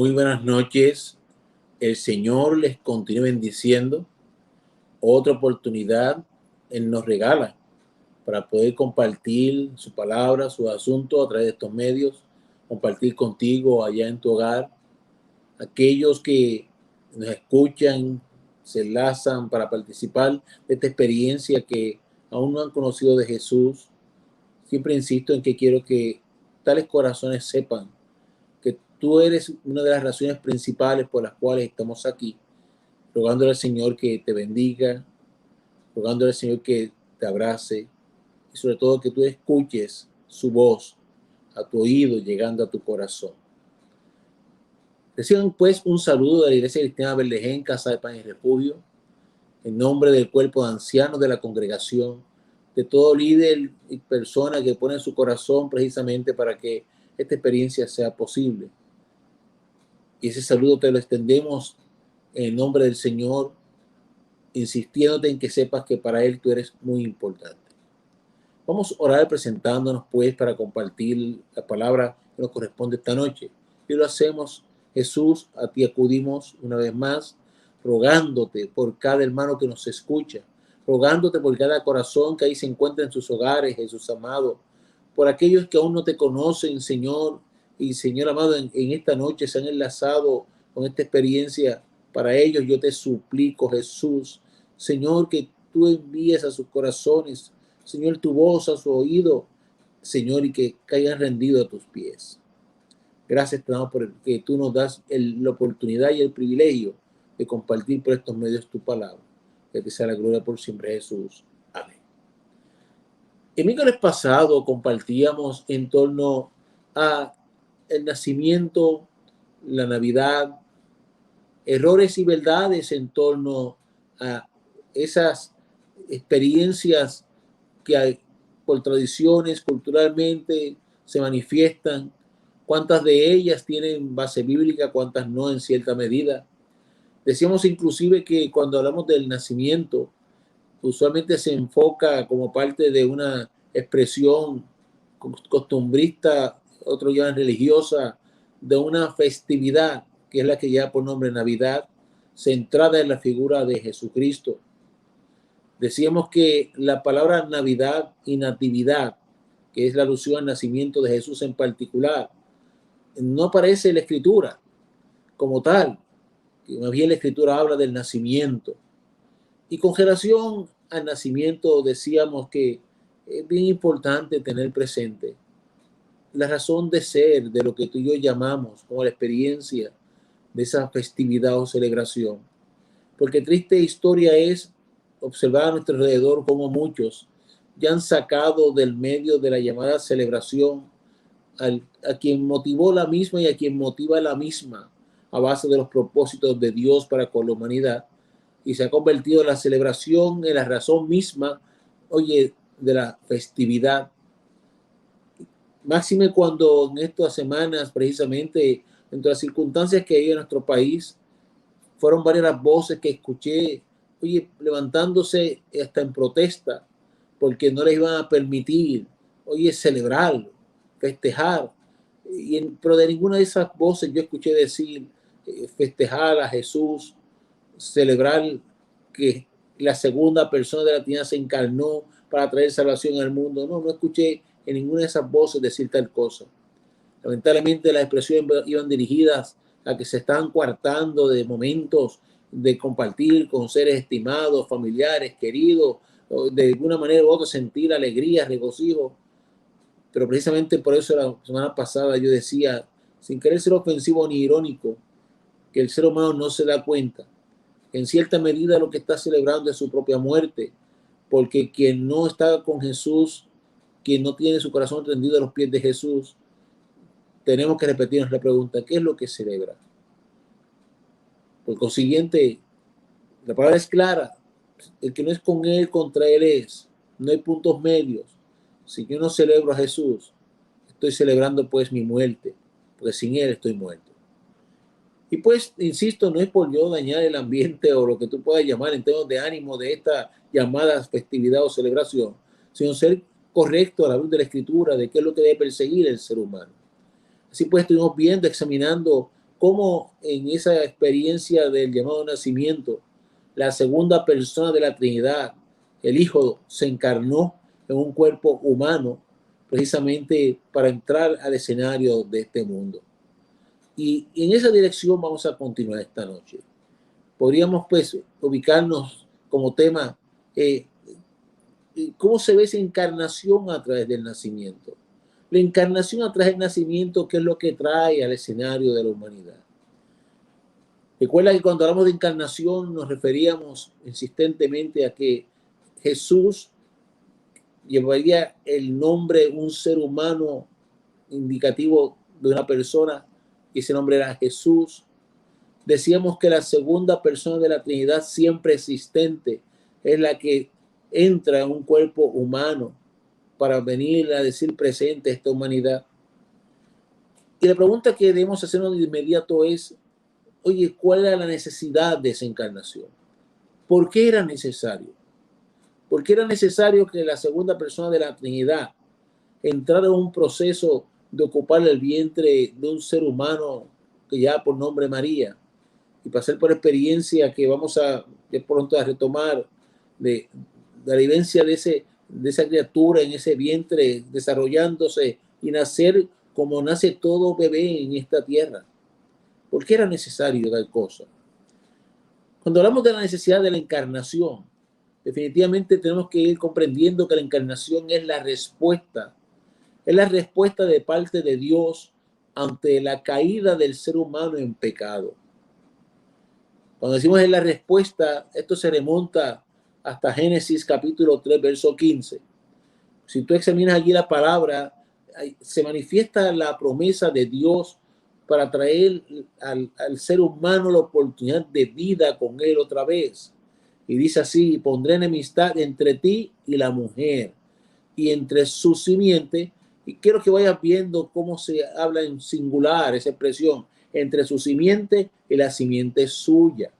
Muy buenas noches. El Señor les continúe bendiciendo. Otra oportunidad Él nos regala para poder compartir su palabra, su asunto a través de estos medios, compartir contigo allá en tu hogar. Aquellos que nos escuchan, se enlazan para participar de esta experiencia que aún no han conocido de Jesús. Siempre insisto en que quiero que tales corazones sepan que tú eres una de las razones principales por las cuales estamos aquí, rogándole al Señor que te bendiga, rogándole al Señor que te abrace y sobre todo que tú escuches su voz a tu oído llegando a tu corazón. Reciban pues un saludo de la Iglesia Cristiana Berlején, Casa de Pan y Refugio, en nombre del cuerpo de ancianos de la congregación, de todo líder y persona que pone su corazón precisamente para que esta experiencia sea posible. Y ese saludo te lo extendemos en el nombre del Señor, insistiéndote en que sepas que para Él tú eres muy importante. Vamos a orar presentándonos pues para compartir la palabra que nos corresponde esta noche. Y lo hacemos, Jesús, a ti acudimos una vez más, rogándote por cada hermano que nos escucha, rogándote por cada corazón que ahí se encuentra en sus hogares, Jesús amado, por aquellos que aún no te conocen, Señor, y Señor amado, en esta noche se han enlazado con esta experiencia. Para ellos yo te suplico, Jesús, Señor, que tú envíes a sus corazones, Señor, tu voz a su oído, Señor, y que caigan rendidos a tus pies. Gracias, te damos por que tú nos das la oportunidad y el privilegio de compartir por estos medios tu palabra. Que te sea la gloria por siempre, Jesús. Amén. El miércoles pasado compartíamos en torno a el nacimiento, la Navidad, errores y verdades en torno a esas experiencias que hay, por tradiciones, culturalmente se manifiestan, cuántas de ellas tienen base bíblica, cuántas no en cierta medida. Decíamos inclusive que cuando hablamos del nacimiento, usualmente se enfoca como parte de una expresión costumbrista, otros llaman religiosa, de una festividad que es la que lleva por nombre Navidad, centrada en la figura de Jesucristo. Decíamos que la palabra Navidad y Natividad, que es la alusión al nacimiento de Jesús en particular, no aparece en la Escritura como tal, que más bien la Escritura habla del nacimiento. Y con relación al nacimiento decíamos que es bien importante tener presente la razón de ser de lo que tú y yo llamamos como la experiencia de esa festividad o celebración. Porque triste historia es observar a nuestro alrededor como muchos ya han sacado del medio de la llamada celebración a quien motivó la misma y a quien motiva la misma a base de los propósitos de Dios para con la humanidad, y se ha convertido la celebración en la razón misma, oye, de la festividad. Máxime cuando en estas semanas, precisamente, entre las circunstancias que hay en nuestro país, fueron varias las voces que escuché, oye, levantándose hasta en protesta, porque no les iban a permitir, oye, celebrar, festejar. Pero de ninguna de esas voces yo escuché decir festejar a Jesús, celebrar que la segunda persona de la Trinidad se encarnó para traer salvación al mundo. No, no escuché en ninguna de esas voces decir tal cosa. Lamentablemente las expresiones iban dirigidas a que se estaban coartando de momentos de compartir con seres estimados, familiares, queridos, de alguna manera u otra sentir alegría, regocijo. Pero precisamente por eso la semana pasada yo decía, sin querer ser ofensivo ni irónico, que el ser humano no se da cuenta que en cierta medida lo que está celebrando es su propia muerte, porque quien no está con Jesús, quien no tiene su corazón tendido a los pies de Jesús, tenemos que repetirnos la pregunta, ¿qué es lo que celebra? Por consiguiente, la palabra es clara, el que no es con él, contra él es, no hay puntos medios. Si yo no celebro a Jesús, estoy celebrando pues mi muerte, porque sin él estoy muerto. Y pues, insisto, no es por yo dañar el ambiente o lo que tú puedas llamar en términos de ánimo de esta llamada festividad o celebración, sino ser correcto a la luz de la Escritura de qué es lo que debe perseguir el ser humano. Así pues, estuvimos viendo, examinando cómo en esa experiencia del llamado nacimiento, la segunda persona de la Trinidad, el Hijo, se encarnó en un cuerpo humano precisamente para entrar al escenario de este mundo. Y en esa dirección vamos a continuar esta noche. Podríamos pues ubicarnos como tema cómo se ve esa encarnación a través del nacimiento. La encarnación a través del nacimiento, ¿qué es lo que trae al escenario de la humanidad? Recuerda que cuando hablamos de encarnación nos referíamos insistentemente a que Jesús llevaría el nombre de un ser humano indicativo de una persona, y ese nombre era Jesús. Decíamos que la segunda persona de la Trinidad siempre existente es la que entra en un cuerpo humano para venir a decir presente a esta humanidad. Y la pregunta que debemos hacernos de inmediato es, oye, ¿cuál era la necesidad de esa encarnación? ¿Por qué era necesario? ¿Por qué era necesario que la segunda persona de la Trinidad entrara en un proceso de ocupar el vientre de un ser humano que ya por nombre María, y pasar por experiencia que vamos a de pronto a retomar de la vivencia de esa criatura en ese vientre desarrollándose y nacer como nace todo bebé en esta tierra? ¿Por qué era necesario tal cosa? Cuando hablamos de la necesidad de la encarnación, definitivamente tenemos que ir comprendiendo que la encarnación es la respuesta de parte de Dios ante la caída del ser humano en pecado. Cuando decimos en la respuesta, esto se remonta hasta Génesis capítulo 3, verso 15. Si tú examinas allí la palabra, se manifiesta la promesa de Dios para traer al ser humano la oportunidad de vida con él otra vez. Y dice así, pondré enemistad entre ti y la mujer, y entre su simiente. Y quiero que vayas viendo cómo se habla en singular esa expresión, entre su simiente y la simiente suya.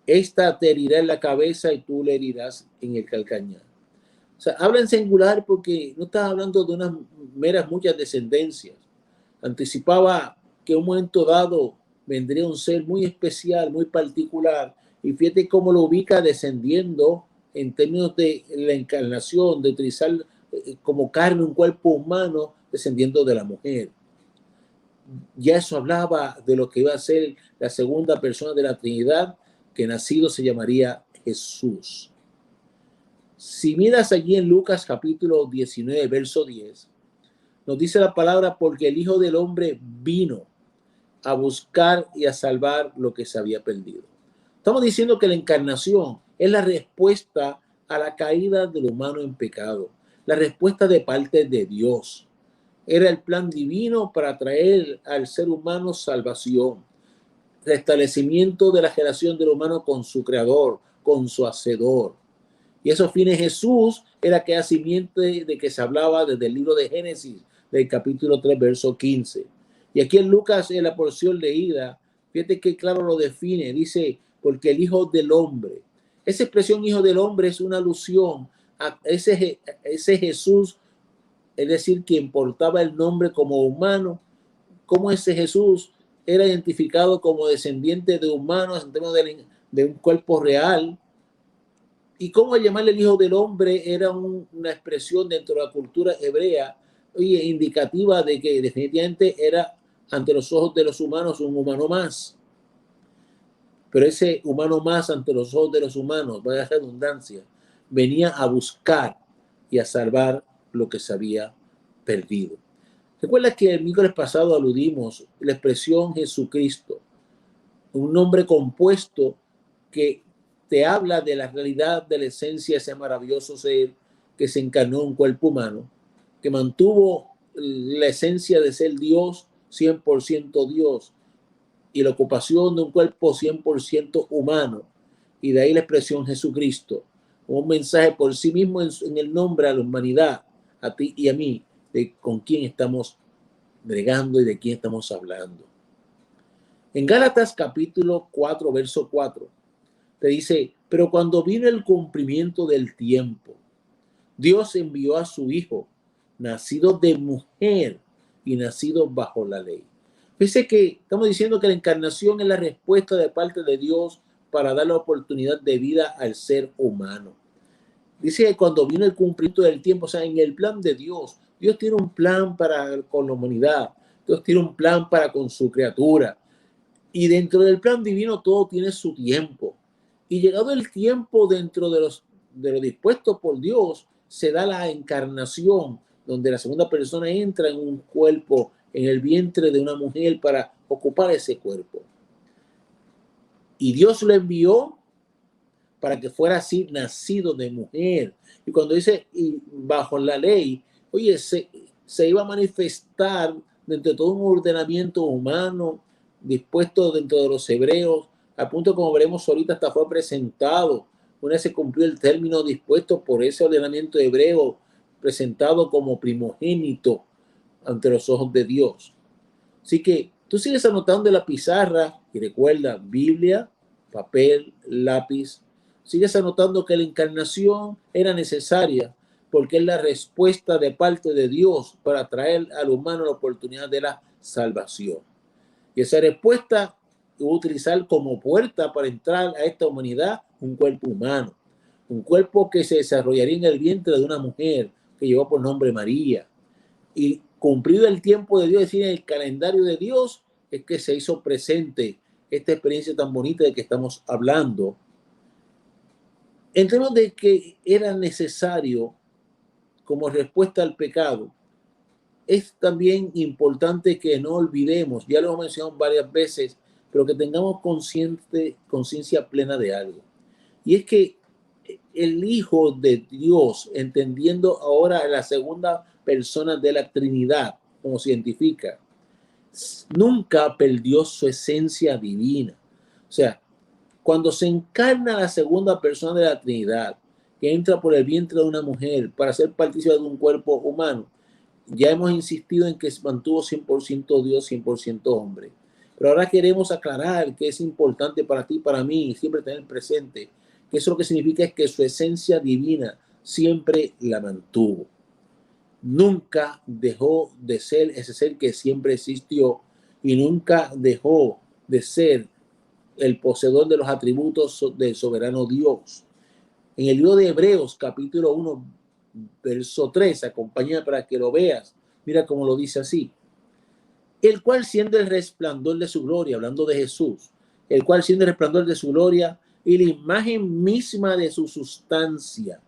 Esta te herirá en la cabeza y tú le herirás en el calcañar. O sea, habla en singular porque no estás hablando de unas meras muchas descendencias. Anticipaba que en un momento dado vendría un ser muy especial, muy particular, y fíjate cómo lo ubica descendiendo en términos de la encarnación, de utilizar como carne un cuerpo humano descendiendo de la mujer. Ya eso hablaba de lo que iba a ser la segunda persona de la Trinidad, que nacido se llamaría Jesús. Si miras allí en Lucas capítulo 19, verso 10, nos dice la palabra, porque el Hijo del Hombre vino a buscar y a salvar lo que se había perdido. Estamos diciendo que la encarnación es la respuesta a la caída del humano en pecado, la respuesta de parte de Dios. Era el plan divino para traer al ser humano salvación, restablecimiento de la relación del humano con su creador, con su hacedor. Y esos fines Jesús era aquella simiente de que se hablaba desde el libro de Génesis, del capítulo 3, verso 15. Y aquí en Lucas, en la porción leída, fíjate que claro lo define, dice, porque el Hijo del Hombre. Esa expresión Hijo del Hombre es una alusión a ese Jesús, es decir, quien portaba el nombre como humano, como ese Jesús era identificado como descendiente de humanos en términos de un cuerpo real, y cómo llamarle el Hijo del Hombre era una expresión dentro de la cultura hebrea, oye, indicativa de que definitivamente era ante los ojos de los humanos un humano más. Pero ese humano más ante los ojos de los humanos, vaya redundancia, venía a buscar y a salvar lo que se había perdido. Recuerda que el miércoles pasado aludimos la expresión Jesucristo, un nombre compuesto que te habla de la realidad de la esencia de ese maravilloso ser que se encarnó en un cuerpo humano, que mantuvo la esencia de ser Dios, 100% Dios, y la ocupación de un cuerpo 100% humano, y de ahí la expresión Jesucristo, un mensaje por sí mismo en el nombre a la humanidad, a ti y a mí, de con quién estamos bregando y de quién estamos hablando. En Gálatas capítulo 4, verso 4, te dice, pero cuando vino el cumplimiento del tiempo, Dios envió a su Hijo, nacido de mujer y nacido bajo la ley. Fíjese que estamos diciendo que la encarnación es la respuesta de parte de Dios para dar la oportunidad de vida al ser humano. Dice que cuando vino el cumplimiento del tiempo, o sea, en el plan de Dios, Dios tiene un plan con la humanidad, Dios tiene un plan para con su criatura. Y dentro del plan divino todo tiene su tiempo. Y llegado el tiempo dentro de lo dispuesto por Dios, se da la encarnación, donde la segunda persona entra en un cuerpo, en el vientre de una mujer para ocupar ese cuerpo. Y Dios lo envió para que fuera así, nacido de mujer. Y cuando dice y bajo la ley, oye, se iba a manifestar dentro de todo un ordenamiento humano dispuesto dentro de los hebreos, a punto como veremos ahorita hasta fue presentado, una vez se cumplió el término dispuesto por ese ordenamiento hebreo, presentado como primogénito ante los ojos de Dios. Así que tú sigues anotando en la pizarra y recuerda, Biblia, papel, lápiz, sigues anotando que la encarnación era necesaria porque es la respuesta de parte de Dios para traer al humano la oportunidad de la salvación. Y esa respuesta va a utilizar como puerta para entrar a esta humanidad un cuerpo humano, un cuerpo que se desarrollaría en el vientre de una mujer que llevó por nombre María. Y cumplido el tiempo de Dios, es decir, el calendario de Dios, es que se hizo presente esta experiencia tan bonita de que estamos hablando. En términos de que era necesario como respuesta al pecado, es también importante que no olvidemos, ya lo hemos mencionado varias veces, pero que tengamos conciencia plena de algo. Y es que el Hijo de Dios, entendiendo ahora la segunda persona de la Trinidad, como se identifica, nunca perdió su esencia divina. O sea, cuando se encarna la segunda persona de la Trinidad, que entra por el vientre de una mujer para ser partícipe de un cuerpo humano, ya hemos insistido en que se mantuvo 100% Dios, 100% hombre. Pero ahora queremos aclarar que es importante para ti, para mí, y siempre tener presente que eso lo que significa es que su esencia divina siempre la mantuvo. Nunca dejó de ser ese ser que siempre existió y nunca dejó de ser el poseedor de los atributos del soberano Dios. En el libro de Hebreos, capítulo 1, verso 3, acompaña para que lo veas. Mira cómo lo dice así. El cual siendo el resplandor de su gloria, hablando de Jesús, el cual siendo el resplandor de su gloria y la imagen misma de su sustancia,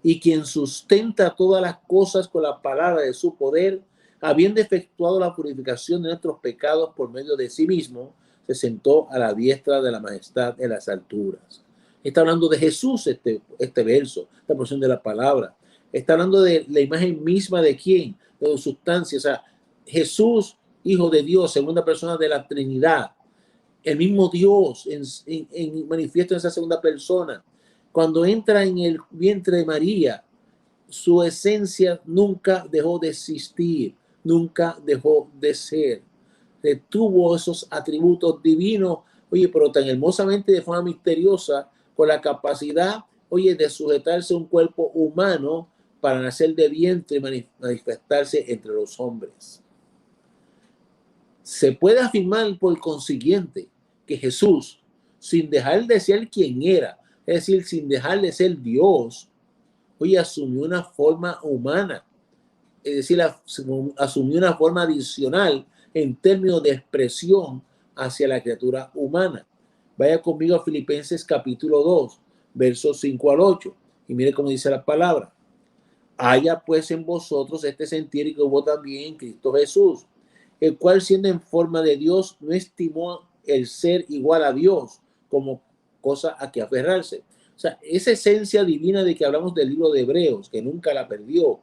y quien sustenta todas las cosas con la palabra de su poder, habiendo efectuado la purificación de nuestros pecados por medio de sí mismo, se sentó a la diestra de la majestad en las alturas. Está hablando de Jesús este verso, esta porción de la palabra. Está hablando de la imagen misma de quién, de su sustancia. O sea, Jesús, Hijo de Dios, segunda persona de la Trinidad, el mismo Dios manifiesto en esa segunda persona. Cuando entra en el vientre de María, su esencia nunca dejó de existir, nunca dejó de ser. Tuvo esos atributos divinos, oye, pero tan hermosamente de forma misteriosa, con la capacidad, oye, de sujetarse a un cuerpo humano para nacer de vientre y manifestarse entre los hombres. Se puede afirmar por consiguiente que Jesús, sin dejar de ser quien era, es decir, sin dejar de ser Dios, oye, asumió una forma humana, es decir, asumió una forma adicional en términos de expresión hacia la criatura humana. Vaya conmigo a Filipenses capítulo 2, versos 5 al 8. Y mire cómo dice la palabra. Haya pues en vosotros este sentir que hubo también en Cristo Jesús, el cual siendo en forma de Dios no estimó el ser igual a Dios como cosa a que aferrarse. O sea, esa esencia divina de que hablamos del libro de Hebreos, que nunca la perdió,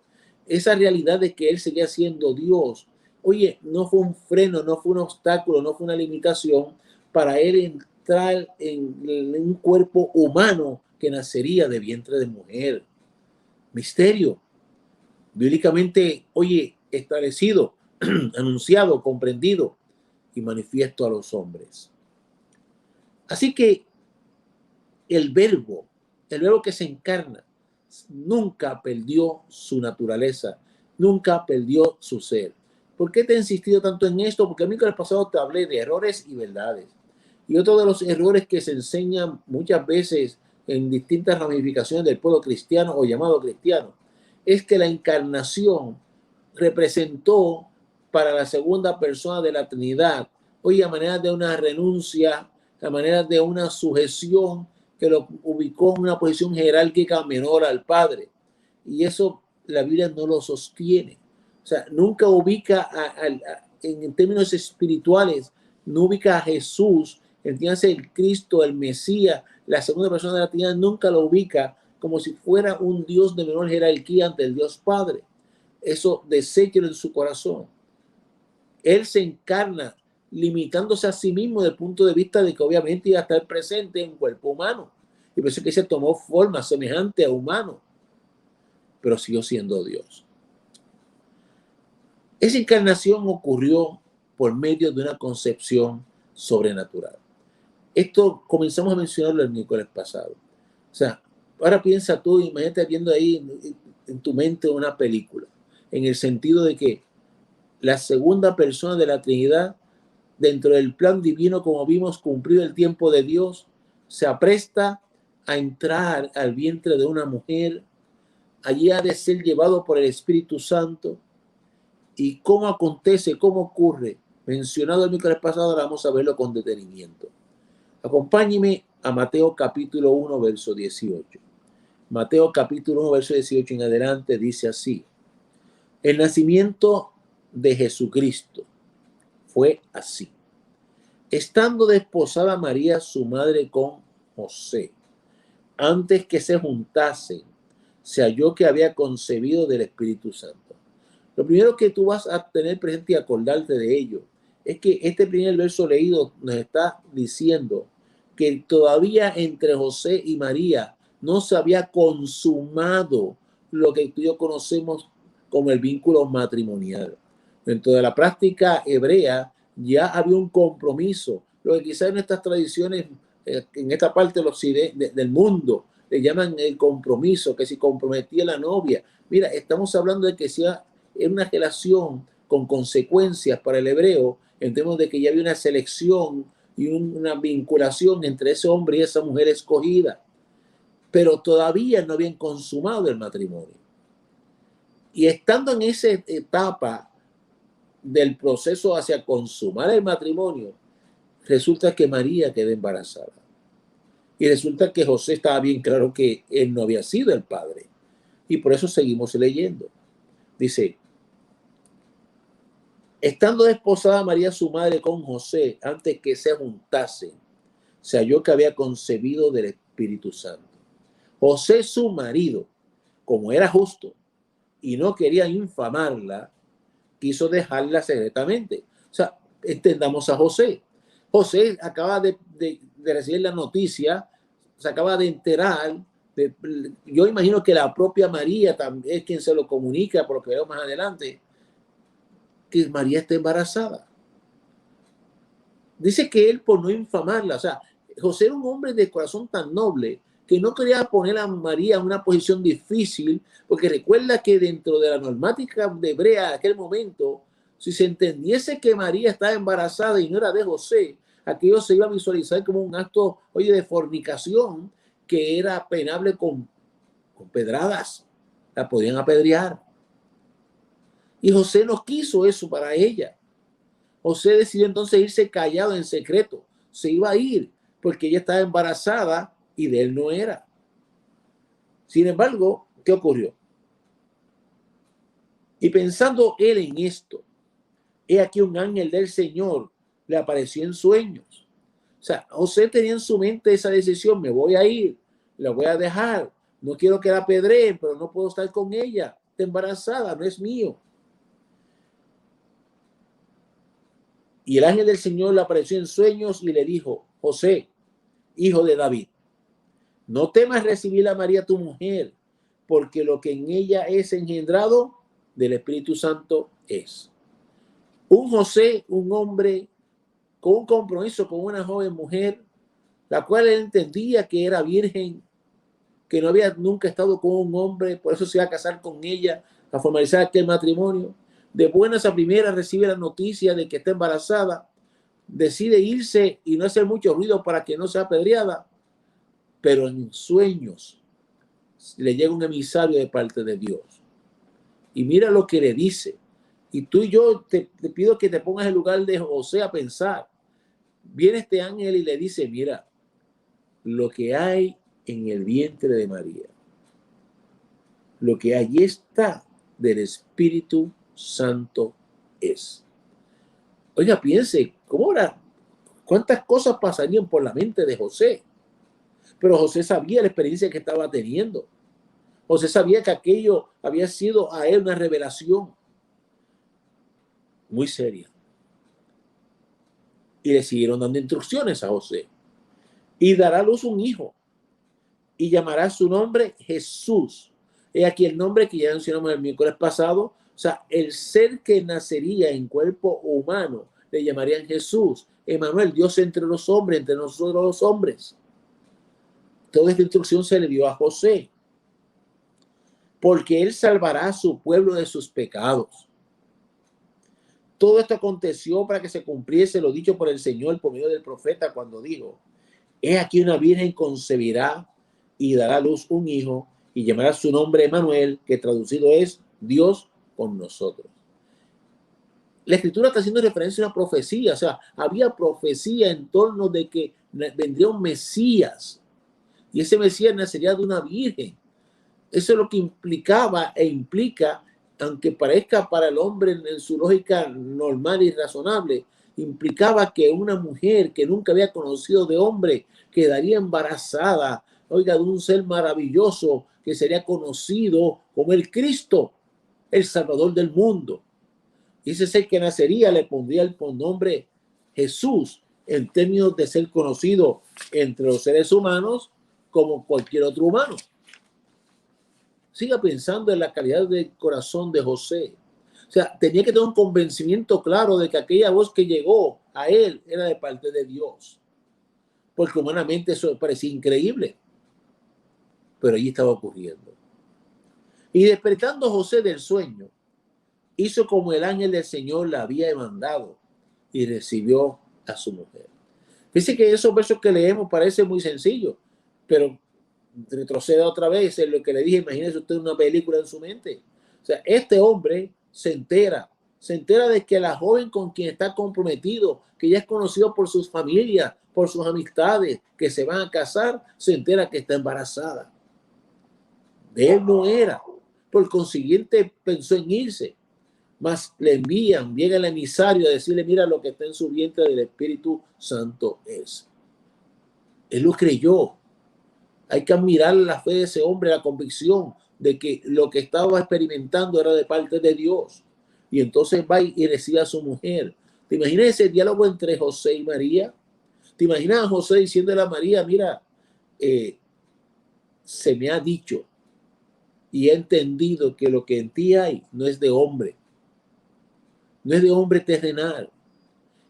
esa realidad de que él seguía siendo Dios, oye, no fue un freno, no fue un obstáculo, no fue una limitación para él entrar en un cuerpo humano que nacería de vientre de mujer. Misterio, bíblicamente, oye, establecido, anunciado, comprendido y manifiesto a los hombres. Así que el verbo que se encarna, nunca perdió su naturaleza, nunca perdió su ser. ¿Por qué te he insistido tanto en esto? Porque a mí que el pasado te hablé de errores y verdades. Y otro de los errores que se enseñan muchas veces en distintas ramificaciones del pueblo cristiano o llamado cristiano es que la encarnación representó para la segunda persona de la Trinidad, oye, a manera de una renuncia, a manera de una sujeción que lo ubicó en una posición jerárquica menor al Padre. Y eso la Biblia no lo sostiene. O sea, nunca ubica en términos espirituales, no ubica a Jesús, entiéndase el Cristo, el Mesías, la segunda persona de la Trinidad, nunca lo ubica como si fuera un Dios de menor jerarquía ante el Dios Padre. Eso deséchelo en su corazón. Él se encarna limitándose a sí mismo desde el punto de vista de que obviamente iba a estar presente en un cuerpo humano. Y por eso es que se tomó forma semejante a humano, pero siguió siendo Dios. Esa encarnación ocurrió por medio de una concepción sobrenatural. Esto comenzamos a mencionarlo el miércoles pasado. O sea, ahora piensa tú, imagínate viendo ahí en tu mente una película, en el sentido de que la segunda persona de la Trinidad, dentro del plan divino, como vimos, cumplido el tiempo de Dios, se apresta a entrar al vientre de una mujer. Allí ha de ser llevado por el Espíritu Santo. ¿Y cómo acontece? ¿Cómo ocurre? Mencionado el miércoles pasado, ahora vamos a verlo con detenimiento. Acompáñeme a Mateo capítulo 1, verso 18. Mateo capítulo 1, verso 18 en adelante dice así. El nacimiento de Jesucristo fue así. Estando desposada María, su madre, con José, antes que se juntasen, se halló que había concebido del Espíritu Santo. Lo primero que tú vas a tener presente y acordarte de ello es que este primer verso leído nos está diciendo que todavía entre José y María no se había consumado lo que tú y yo conocemos como el vínculo matrimonial. Dentro de la práctica hebrea ya había un compromiso, lo que quizás en estas tradiciones, en esta parte del mundo, le llaman el compromiso, que si comprometía la novia. Mira, estamos hablando de que sea una relación con consecuencias para el hebreo, en términos de que ya había una selección y una vinculación entre ese hombre y esa mujer escogida, pero todavía no habían consumado el matrimonio. Y estando en esa etapa del proceso hacia consumar el matrimonio, resulta que María queda embarazada. Y resulta que José estaba bien claro que él no había sido el padre. Y por eso seguimos leyendo. Dice, estando desposada María su madre con José, antes que se juntasen, se halló que había concebido del Espíritu Santo. José su marido, como era justo y no quería infamarla, quiso dejarla secretamente. O sea, entendamos a José. José acaba de recibir la noticia, se acaba de enterar. Yo imagino que la propia María también es quien se lo comunica, por lo que veo más adelante, que María está embarazada. Dice que él, por no infamarla, o sea, José era un hombre de corazón tan noble que no quería poner a María en una posición difícil, porque recuerda que dentro de la normática de hebrea de aquel momento, si se entendiese que María estaba embarazada y no era de José, aquello se iba a visualizar como un acto, oye, de fornicación, que era penable con pedradas, la podían apedrear. Y José no quiso eso para ella. José decidió entonces irse callado en secreto. Se iba a ir porque ella estaba embarazada y de él no era. Sin embargo, ¿qué ocurrió? Y pensando él en esto, he aquí un ángel del Señor le apareció en sueños. O sea, José tenía en su mente esa decisión: me voy a ir, la voy a dejar, no quiero que la apedreen, pero no puedo estar con ella, está embarazada, no es mío. Y el ángel del Señor le apareció en sueños y le dijo: José, hijo de David, no temas recibir a María tu mujer, porque lo que en ella es engendrado del Espíritu Santo es. Un José, un hombre con un compromiso con una joven mujer, la cual él entendía que era virgen, que no había nunca estado con un hombre, por eso se iba a casar con ella, a formalizar aquel matrimonio. De buenas a primeras recibe la noticia de que está embarazada, decide irse y no hacer mucho ruido para que no sea apedreada, pero en sueños le llega un emisario de parte de Dios. Y mira lo que le dice. Y tú y yo te pido que te pongas en el lugar de José a pensar. Viene este ángel y le dice: mira, lo que hay en el vientre de María, lo que allí está del Espíritu Santo es. Oiga, piense, ¿cómo era? ¿Cuántas cosas pasarían por la mente de José? Pero José sabía la experiencia que estaba teniendo. José sabía que aquello había sido a él una revelación muy seria. Y le siguieron dando instrucciones a José. Y dará a luz un hijo, y llamará su nombre Jesús. He aquí el nombre que ya mencionamos el miércoles pasado. O sea, el ser que nacería en cuerpo humano le llamarían Jesús. Emmanuel, Dios entre los hombres, entre nosotros los hombres. Toda esta instrucción se le dio a José, porque él salvará a su pueblo de sus pecados. Todo esto aconteció para que se cumpliese lo dicho por el Señor por medio del profeta cuando dijo: he aquí una virgen concebirá y dará a luz un hijo y llamará su nombre Emmanuel, que traducido es Dios con nosotros. La escritura está haciendo referencia a una profecía, o sea, había profecía en torno de que vendría un Mesías y ese Mesías nacería de una virgen. Eso es lo que implicaba e implica, aunque parezca para el hombre en su lógica normal y razonable, implicaba que una mujer que nunca había conocido de hombre quedaría embarazada, oiga, de un ser maravilloso que sería conocido como el Cristo, el Salvador del mundo. Y ese ser que nacería le pondría el nombre Jesús, en términos de ser conocido entre los seres humanos como cualquier otro humano. Siga pensando en la calidad del corazón de José. O sea, tenía que tener un convencimiento claro de que aquella voz que llegó a él era de parte de Dios. Porque humanamente eso parecía increíble. Pero allí estaba ocurriendo. Y despertando José del sueño, hizo como el ángel del Señor le había mandado y recibió a su mujer. Dice que esos versos que leemos parecen muy sencillos, pero retroceda otra vez en lo que le dije. Imagínese usted una película en su mente. O sea, este hombre se entera de que la joven con quien está comprometido, que ya es conocido por sus familias, por sus amistades, que se van a casar, se entera que está embarazada. De él no era. Por consiguiente pensó en irse, mas llega el emisario a decirle: mira, lo que está en su vientre del Espíritu Santo es. Él lo creyó. Hay que admirar la fe de ese hombre, la convicción de que lo que estaba experimentando era de parte de Dios. Y entonces va y recibe a su mujer. ¿Te imaginas ese diálogo entre José y María? ¿Te imaginas a José diciéndole a María: mira, se me ha dicho y he entendido que lo que en ti hay no es de hombre, no es de hombre terrenal,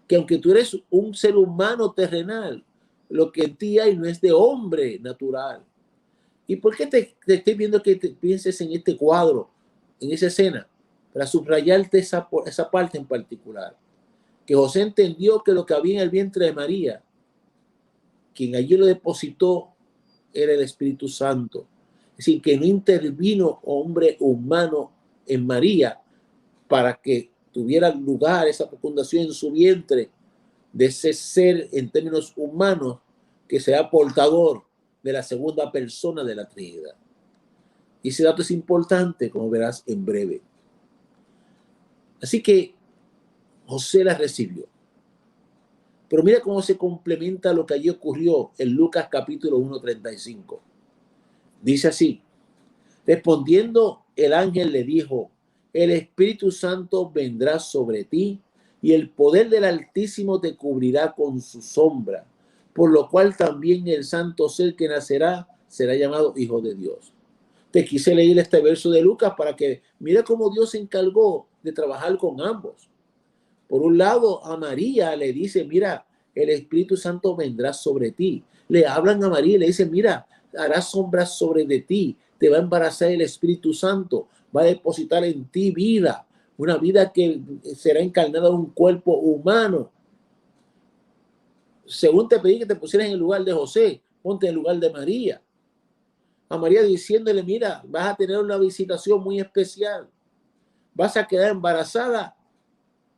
que aunque tú eres un ser humano terrenal, lo que en ti hay no es de hombre natural? ¿Y por qué te estoy viendo que te pienses en este cuadro, en esa escena? Para subrayarte esa parte en particular. Que José entendió que lo que había en el vientre de María, quien allí lo depositó, era el Espíritu Santo. Es decir, que no intervino hombre humano en María para que tuviera lugar esa fecundación en su vientre de ese ser en términos humanos que sea portador de la segunda persona de la Trinidad. Y ese dato es importante, como verás en breve. Así que José la recibió. Pero mira cómo se complementa lo que allí ocurrió en Lucas capítulo 1:35. Dice así: respondiendo el ángel le dijo, el Espíritu Santo vendrá sobre ti y el poder del Altísimo te cubrirá con su sombra, por lo cual también el santo ser que nacerá será llamado Hijo de Dios. Te quise leer este verso de Lucas para que mira cómo Dios se encargó de trabajar con ambos. Por un lado, a María le dice, mira, el Espíritu Santo vendrá sobre ti. Le hablan a María y le dicen, mira, hará sombras sobre de ti, te va a embarazar el Espíritu Santo, va a depositar en ti vida, una vida que será encarnada en un cuerpo humano. Según te pedí que te pusieras en el lugar de José, ponte en el lugar de María. A María diciéndole, mira, vas a tener una visitación muy especial, vas a quedar embarazada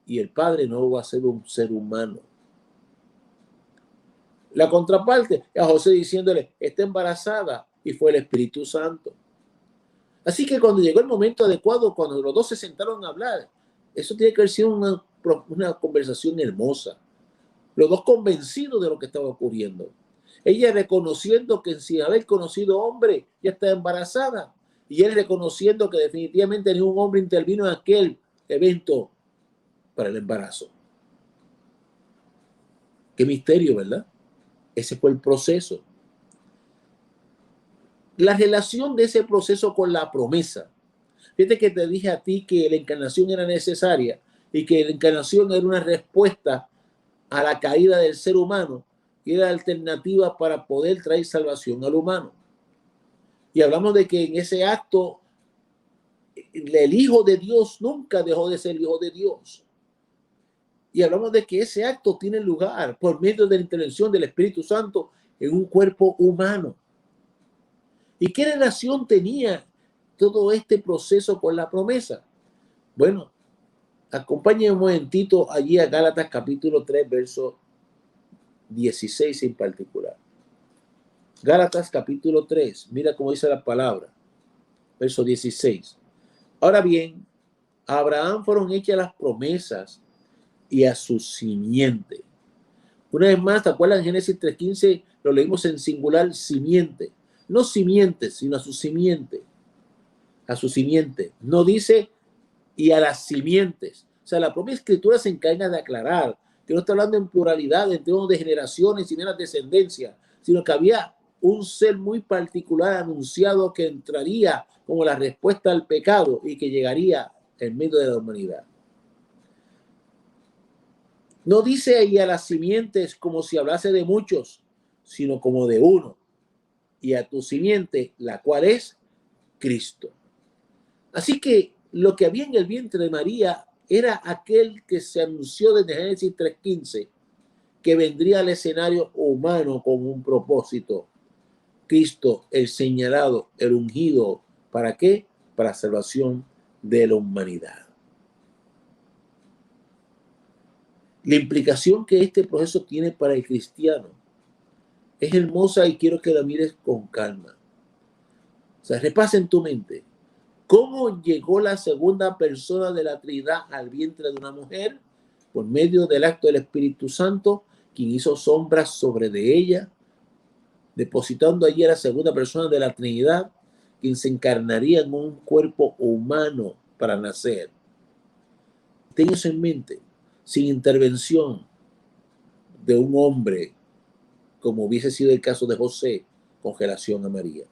y el padre no va a ser un ser humano. La contraparte a José diciéndole, está embarazada y fue el Espíritu Santo. Así que cuando llegó el momento adecuado, cuando los dos se sentaron a hablar, eso tiene que haber sido una conversación hermosa. Los dos convencidos de lo que estaba ocurriendo. Ella reconociendo que sin haber conocido hombre, ya estaba embarazada. Y él reconociendo que definitivamente ningún hombre intervino en aquel evento para el embarazo. Qué misterio, ¿verdad? Ese fue el proceso. La relación de ese proceso con la promesa. Fíjate que te dije a ti que la encarnación era necesaria y que la encarnación era una respuesta a la caída del ser humano y era alternativa para poder traer salvación al humano. Y hablamos de que en ese acto el Hijo de Dios nunca dejó de ser Hijo de Dios. Y hablamos de que ese acto tiene lugar por medio de la intervención del Espíritu Santo en un cuerpo humano. ¿Y qué relación tenía todo este proceso con la promesa? Bueno, acompáñenme un momentito allí a Gálatas capítulo 3, verso 16 en particular. Gálatas capítulo 3, mira cómo dice la palabra, verso 16. Ahora bien, a Abraham fueron hechas las promesas y a su simiente. Una vez más, ¿te acuerdas? En Génesis 3:15 lo leímos en singular, simiente. No simientes, sino a su simiente. A su simiente. No dice y a las simientes. O sea, la propia escritura se encarga de aclarar que no está hablando en pluralidad en términos de generaciones y meras descendencia, sino que había un ser muy particular anunciado que entraría como la respuesta al pecado y que llegaría en medio de la humanidad. No dice y a las simientes como si hablase de muchos, sino como de uno. Y a tu simiente, la cual es Cristo. Así que lo que había en el vientre de María era aquel que se anunció desde Génesis 3:15, que vendría al escenario humano con un propósito. Cristo, el señalado, el ungido, ¿para qué? Para salvación de la humanidad. La implicación que este proceso tiene para el cristiano es hermosa y quiero que la mires con calma. O sea, repasa en tu mente. ¿Cómo llegó la segunda persona de la Trinidad al vientre de una mujer? Por medio del acto del Espíritu Santo, quien hizo sombras sobre de ella, depositando allí a la segunda persona de la Trinidad, quien se encarnaría en un cuerpo humano para nacer. Ten eso en mente, sin intervención de un hombre, como hubiese sido el caso de José, con relación a María.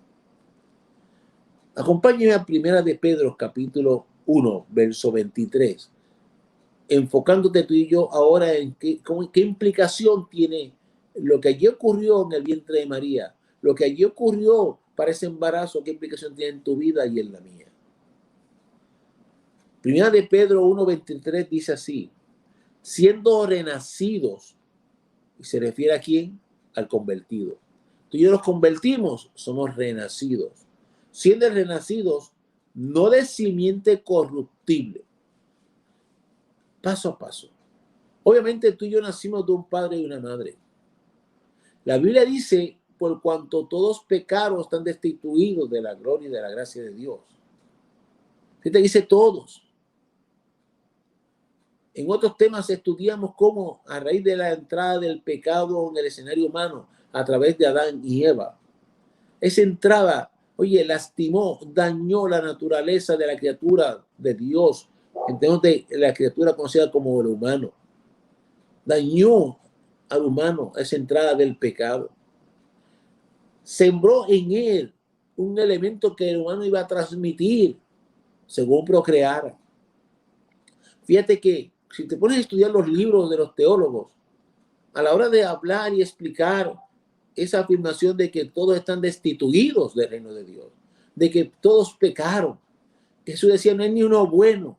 Acompáñeme a Primera de Pedro, capítulo 1, verso 23, enfocándote tú y yo ahora en qué implicación tiene lo que allí ocurrió en el vientre de María, lo que allí ocurrió para ese embarazo, qué implicación tiene en tu vida y en la mía. Primera de Pedro 1:23 dice así, siendo renacidos, y se refiere a quién, al convertido. Tú y yo nos convertimos, somos renacidos. Siendo renacidos, no de simiente corruptible. Paso a paso. Obviamente tú y yo nacimos de un padre y una madre. La Biblia dice, por cuanto todos pecaron, están destituidos de la gloria y de la gracia de Dios. Fíjate, dice todos. En otros temas estudiamos cómo a raíz de la entrada del pecado en el escenario humano a través de Adán y Eva, esa entrada, oye, lastimó, dañó la naturaleza de la criatura de Dios, entonces la criatura conocida como el humano. Dañó al humano esa entrada del pecado. Sembró en él un elemento que el humano iba a transmitir según procreara. Fíjate que si te pones a estudiar los libros de los teólogos, a la hora de hablar y explicar esa afirmación de que todos están destituidos del reino de Dios, de que todos pecaron, Jesús decía, no hay ni uno bueno.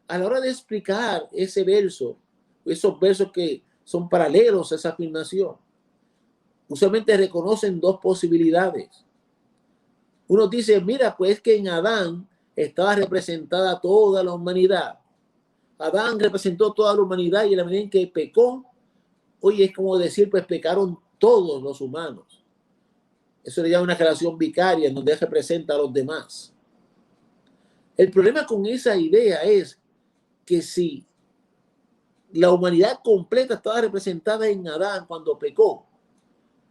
A la hora de explicar ese verso, esos versos que son paralelos a esa afirmación, usualmente reconocen dos posibilidades. Uno dice, mira, pues que en Adán estaba representada toda la humanidad. Adán representó toda la humanidad y en la medida en que pecó, hoy es como decir, pues pecaron todos los humanos. Eso le llama una relación vicaria en donde él representa a los demás. El problema con esa idea es que si la humanidad completa estaba representada en Adán cuando pecó,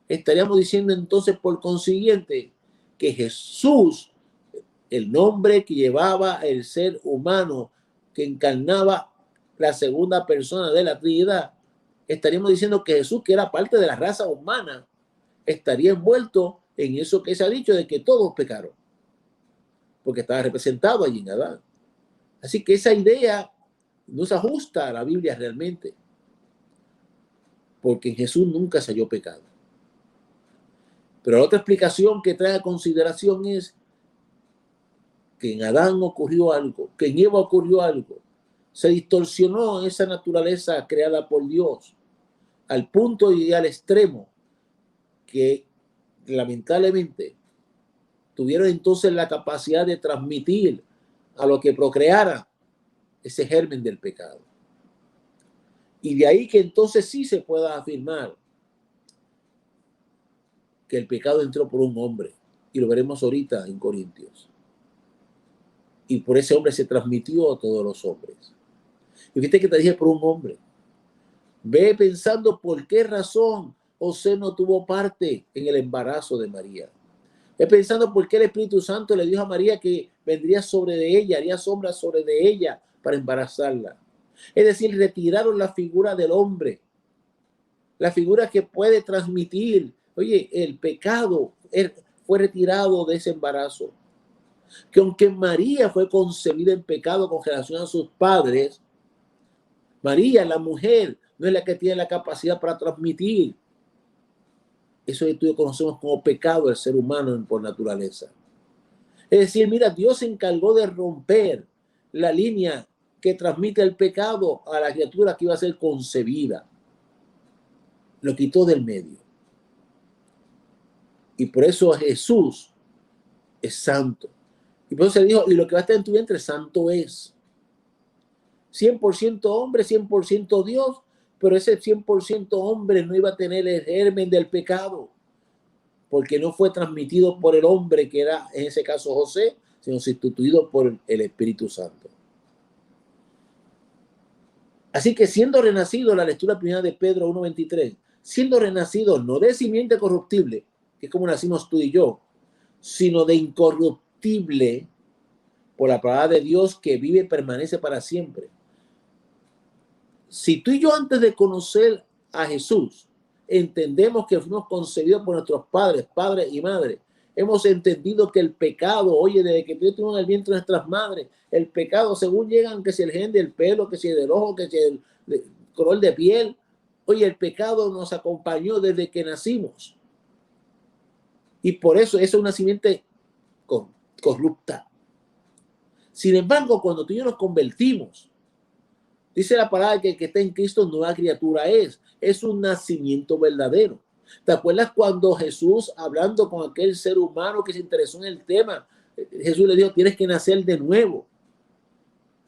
estaríamos diciendo entonces por consiguiente que Jesús, el nombre que llevaba el ser humano que encarnaba la segunda persona de la Trinidad, estaríamos diciendo que Jesús, que era parte de la raza humana, estaría envuelto en eso que se ha dicho de que todos pecaron, porque estaba representado allí en Adán. Así que esa idea no se ajusta a la Biblia realmente, porque en Jesús nunca se halló pecado. Pero la otra explicación que trae a consideración es que en Adán ocurrió algo, que en Eva ocurrió algo. Se distorsionó esa naturaleza creada por Dios al punto y al extremo que lamentablemente tuvieron entonces la capacidad de transmitir a lo que procreara ese germen del pecado. Y de ahí que entonces sí se pueda afirmar que el pecado entró por un hombre, y lo veremos ahorita en Corintios. Y por ese hombre se transmitió a todos los hombres. Y fíjate que te dije por un hombre. Ve pensando por qué razón José no tuvo parte en el embarazo de María. Ve pensando por qué el Espíritu Santo le dijo a María que vendría sobre de ella, haría sombra sobre de ella para embarazarla. Es decir, retiraron la figura del hombre, la figura que puede transmitir. Oye, el pecado fue retirado de ese embarazo. Que aunque María fue concebida en pecado con relación a sus padres, María, la mujer, no es la que tiene la capacidad para transmitir eso que tú conocemos como pecado del ser humano por naturaleza. Es decir, mira, Dios se encargó de romper la línea que transmite el pecado a la criatura que iba a ser concebida. Lo quitó del medio. Y por eso Jesús es santo. Y por eso se dijo, y lo que va a estar en tu vientre, santo es. 100% hombre, 100% Dios, pero ese 100% hombre no iba a tener el germen del pecado, porque no fue transmitido por el hombre, que era en ese caso José, sino sustituido por el Espíritu Santo. Así que siendo renacido, la lectura primera de Pedro 1:23, siendo renacido no de simiente corruptible, que es como nacimos tú y yo, sino de incorruptible por la palabra de Dios que vive y permanece para siempre. Si tú y yo antes de conocer a Jesús entendemos que fuimos concebidos por nuestros padres, padres y madres, hemos entendido que el pecado, oye, desde que Dios tuvo en el vientre de nuestras madres, el pecado según llegan, que si el gen del pelo, que si el del ojo, que si el color de piel, oye, el pecado nos acompañó desde que nacimos. Y por eso es una simiente corrupta. Sin embargo, cuando tú y yo nos convertimos, dice la palabra que el que está en Cristo nueva criatura es un nacimiento verdadero. ¿Te acuerdas cuando Jesús, hablando con aquel ser humano que se interesó en el tema, Jesús le dijo, tienes que nacer de nuevo?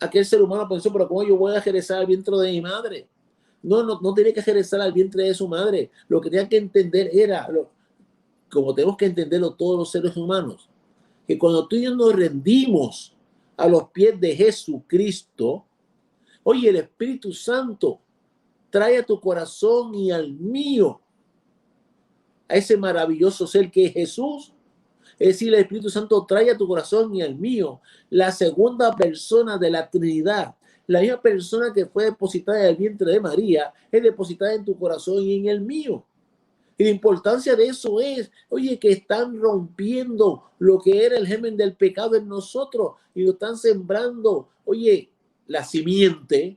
Aquel ser humano pensó, pero ¿cómo yo voy a regresar al vientre de mi madre? No tiene que regresar al vientre de su madre. Lo que tenía que entender era como tenemos que entenderlo todos los seres humanos, que cuando tú y yo nos rendimos a los pies de Jesucristo, oye, el Espíritu Santo trae a tu corazón y al mío a ese maravilloso ser que es Jesús. Es decir, el Espíritu Santo trae a tu corazón y al mío la segunda persona de la Trinidad. La misma persona que fue depositada en el vientre de María es depositada en tu corazón y en el mío. Y la importancia de eso es, oye, que están rompiendo lo que era el germen del pecado en nosotros y lo están sembrando, oye, la simiente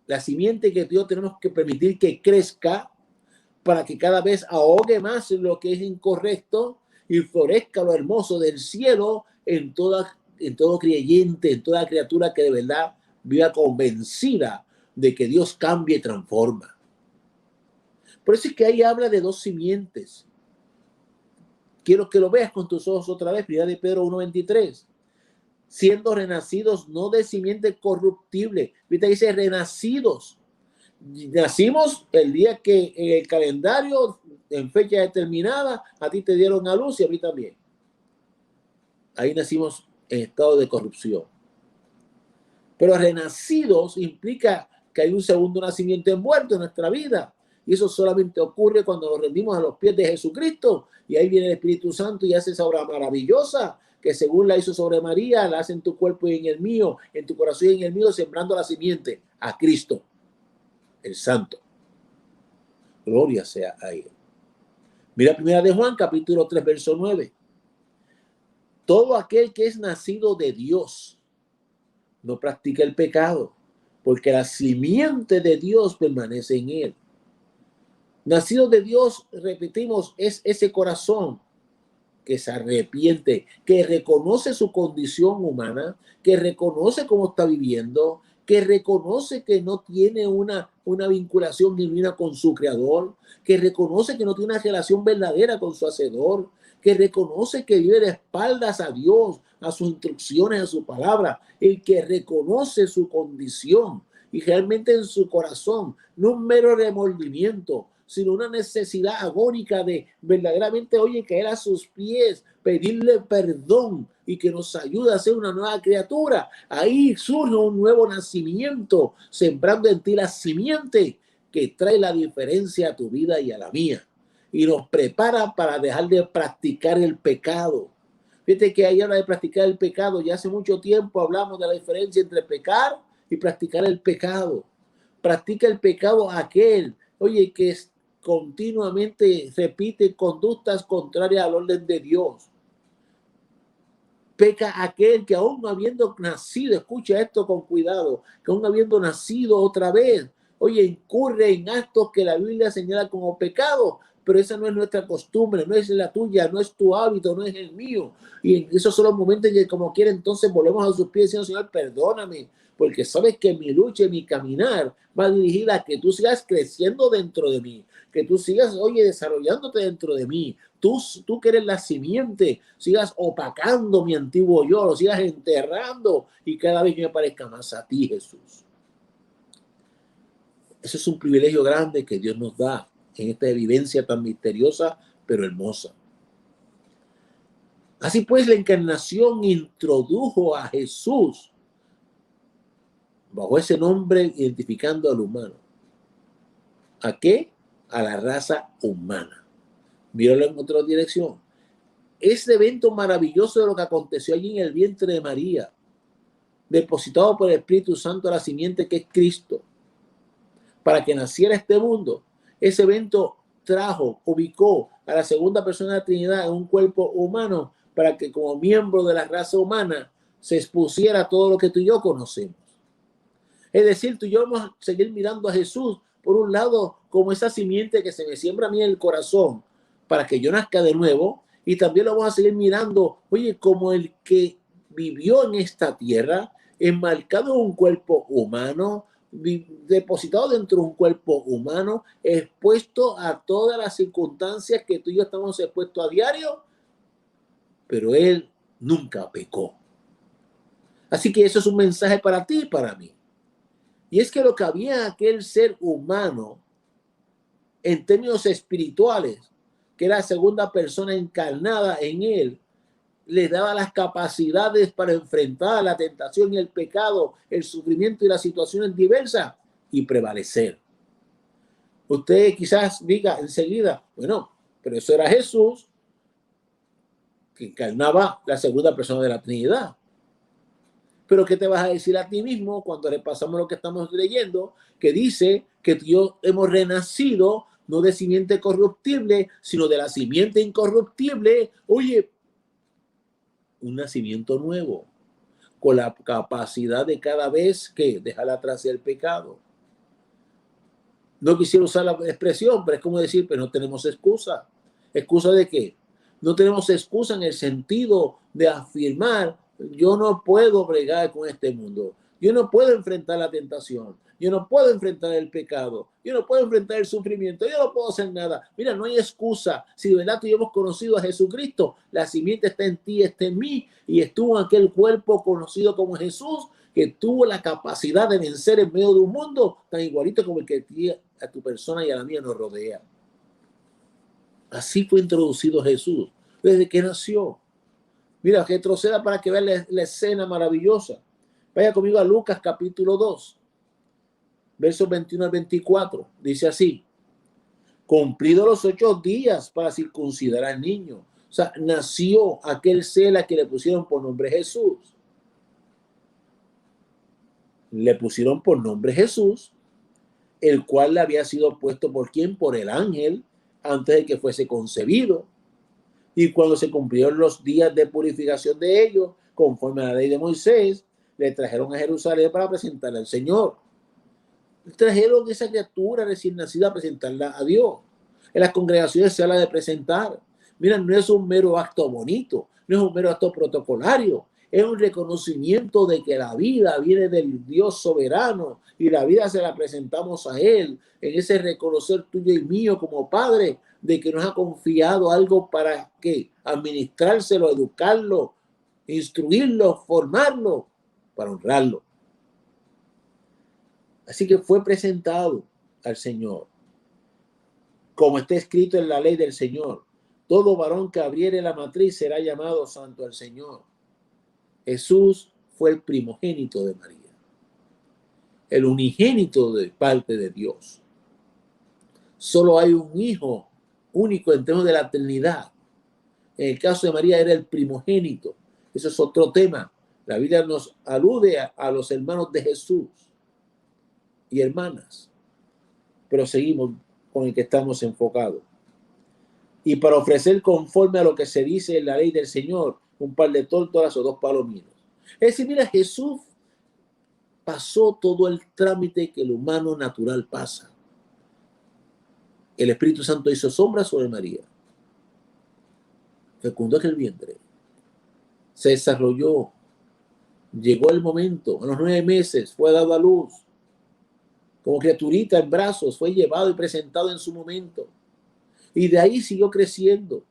que Dios tenemos que permitir que crezca para que cada vez ahogue más lo que es incorrecto y florezca lo hermoso del cielo en todo creyente, en toda criatura que de verdad viva convencida de que Dios cambia y transforma. Por eso es que ahí habla de dos simientes. Quiero que lo veas con tus ojos otra vez, 1 de Pedro 1:23. Siendo renacidos no de simiente corruptible. Viste, dice renacidos. Nacimos el día que en el calendario, en fecha determinada, a ti te dieron a luz y a mí también. Ahí nacimos en estado de corrupción. Pero renacidos implica que hay un segundo nacimiento envuelto en nuestra vida. Y eso solamente ocurre cuando nos rendimos a los pies de Jesucristo. Y ahí viene el Espíritu Santo y hace esa obra maravillosa que según la hizo sobre María, la hace en tu cuerpo y en el mío, en tu corazón y en el mío, sembrando la simiente a Cristo, el Santo. Gloria sea a Él. Mira 1 de Juan, capítulo 3, verso 9. Todo aquel que es nacido de Dios no practica el pecado, porque la simiente de Dios permanece en él. Nacido de Dios, repetimos, es ese corazón que se arrepiente, que reconoce su condición humana, que reconoce cómo está viviendo, que reconoce que no tiene una vinculación genuina con su creador, que reconoce que no tiene una relación verdadera con su hacedor, que reconoce que vive de espaldas a Dios, a sus instrucciones, a su palabra, el que reconoce su condición y realmente en su corazón, no un mero remordimiento, sino una necesidad agónica de verdaderamente, oye, caer a sus pies, pedirle perdón y que nos ayude a ser una nueva criatura. Ahí surge un nuevo nacimiento, sembrando en ti la simiente que trae la diferencia a tu vida y a la mía. Y nos prepara para dejar de practicar el pecado. Fíjate que ahí habla de practicar el pecado. Ya hace mucho tiempo hablamos de la diferencia entre pecar y practicar el pecado. Practica el pecado aquel, oye, que es continuamente repite conductas contrarias al orden de Dios. Peca aquel que aún habiendo nacido, escucha esto con cuidado, que aún habiendo nacido otra vez, oye, incurre en actos que la Biblia señala como pecado, pero esa no es nuestra costumbre, no es la tuya, no es tu hábito, no es el mío. Y en esos son los momentos en que como quiera entonces volvemos a sus pies diciendo, Señor, perdóname, porque sabes que mi lucha y mi caminar va dirigida a que tú sigas creciendo dentro de mí, que tú sigas, oye, desarrollándote dentro de mí. Tú que eres la simiente, sigas opacando mi antiguo yo, lo sigas enterrando y cada vez me parezca más a ti, Jesús. Ese es un privilegio grande que Dios nos da en esta vivencia tan misteriosa, pero hermosa. Así pues, la encarnación introdujo a Jesús bajo ese nombre, identificando al humano. ¿A qué? A la raza humana. Míralo en otra dirección. Ese evento maravilloso de lo que aconteció allí en el vientre de María, depositado por el Espíritu Santo a la simiente que es Cristo, para que naciera este mundo. Ese evento ubicó a la segunda persona de la Trinidad en un cuerpo humano para que como miembro de la raza humana se expusiera todo lo que tú y yo conocemos. Es decir, tú y yo vamos a seguir mirando a Jesús, por un lado, como esa simiente que se me siembra a mí en el corazón para que yo nazca de nuevo, y también lo vamos a seguir mirando, oye, como el que vivió en esta tierra, enmarcado en un cuerpo humano, depositado dentro de un cuerpo humano, expuesto a todas las circunstancias que tú y yo estamos expuestos a diario, pero él nunca pecó. Así que eso es un mensaje para ti y para mí. Y es que lo que había aquel ser humano en términos espirituales que era la segunda persona encarnada en él, les daba las capacidades para enfrentar la tentación y el pecado, el sufrimiento y las situaciones diversas y prevalecer. Usted quizás diga enseguida, bueno, pero eso era Jesús, que encarnaba la segunda persona de la Trinidad. Pero ¿qué te vas a decir a ti mismo cuando repasamos lo que estamos leyendo? Que dice que Dios hemos renacido no de simiente corruptible, sino de la simiente incorruptible. Oye, un nacimiento nuevo, con la capacidad de cada vez que dejar atrás el pecado. No quisiera usar la expresión, pero es como decir, pero no tenemos excusa. ¿Excusa de qué? No tenemos excusa en el sentido de afirmar, yo no puedo bregar con este mundo. Yo no puedo enfrentar la tentación. Yo no puedo enfrentar el pecado. Yo no puedo enfrentar el sufrimiento. Yo no puedo hacer nada. Mira, no hay excusa. Si de verdad tú y yo hemos conocido a Jesucristo, la simiente está en ti, está en mí, y estuvo en aquel cuerpo conocido como Jesús, que tuvo la capacidad de vencer en medio de un mundo tan igualito como el que a tu persona y a la mía nos rodea. Así fue introducido Jesús desde que nació. Mira, retroceda para que vean la escena maravillosa. Vaya conmigo a Lucas capítulo 2, versos 21 al 24. Dice así: cumplidos los 8 días para circuncidar al niño. O sea, nació aquel ser a que le pusieron por nombre Jesús. Le pusieron por nombre Jesús, el cual le había sido puesto por quién, por el ángel, antes de que fuese concebido. Y cuando se cumplieron los días de purificación de ellos, conforme a la ley de Moisés, le trajeron a Jerusalén para presentarla al Señor. Trajeron esa criatura recién nacida a presentarla a Dios. En las congregaciones se habla de presentar. Mira, no es un mero acto bonito, no es un mero acto protocolario. Es un reconocimiento de que la vida viene del Dios soberano y la vida se la presentamos a Él. En ese reconocer tuyo y mío como Padre, de que nos ha confiado algo para que administrárselo, educarlo, instruirlo, formarlo, para honrarlo. Así que fue presentado al Señor. Como está escrito en la ley del Señor, todo varón que abriere la matriz será llamado santo al Señor. Jesús fue el primogénito de María, el unigénito de parte de Dios. Solo hay un hijo único en términos de la eternidad. En el caso de María era el primogénito. Eso es otro tema. La Biblia nos alude a los hermanos de Jesús y hermanas, pero seguimos con el que estamos enfocados. Y para ofrecer conforme a lo que se dice en la ley del Señor, un par de tórtolas o 2 palominos. Es decir, mira, Jesús pasó todo el trámite que el humano natural pasa. El Espíritu Santo hizo sombra sobre María. Fecundó aquel vientre. Se desarrolló. Llegó el momento. A los 9 meses fue dado a luz. Como criaturita en brazos, fue llevado y presentado en su momento. Y de ahí siguió creciendo.